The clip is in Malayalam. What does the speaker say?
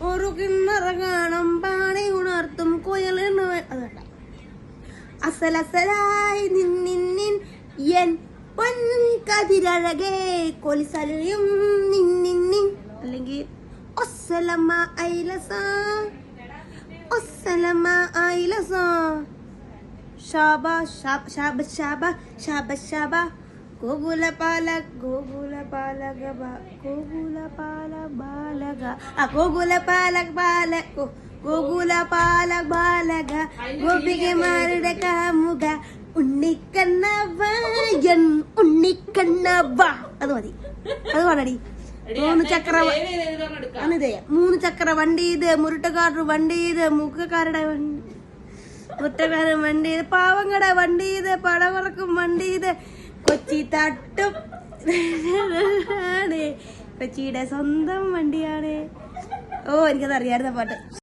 ഒരു കിണ്ണറ കാണും പാണി ഉണർത്തും കുയലെന്ന് അതല്ല. അസലസലായി നിന്നിൻ എൻ പൊൻകതിരഴകേ കൊലിസലയും നിന്നിൻ അല്ലെങ്കിൽ ഒസ്സലമ ഐലസ ഒസ്സലമ ഐലസ ഷാബ ഷാബ ഷാബ ഷാബ ഷാബ ഷാബ ഗോകുല പാലക ഗോകുല പാലക ഗോകുല പാല ബാലക ഗോകുല പാലക ബാലക ഗോകുല പാലക ബാലക ഗോപികമാരുടെ കാമുക ഉണ്ണിക്കണ്ണവൻ ഉണ്ണിക്കണ്ണവ. അത് മതി, അത് പാടടി. 3 ചക്ര വണ്ടി ഇത്, മുരുട്ടക്കാരുടെ വണ്ടി ഇത്, മുക്കക്കാരുടെ മുറ്റക്കാരൻ വണ്ടി ഇത്, പാവങ്ങളുടെ വണ്ടി ഇത്, പടവറക്കും വണ്ടി ഇത്, കൊച്ചി തട്ടും കൊച്ചിയുടെ സ്വന്തം വണ്ടിയാണ്. ഓ, എനിക്കത് അറിയാമായിരുന്ന പാട്ട്.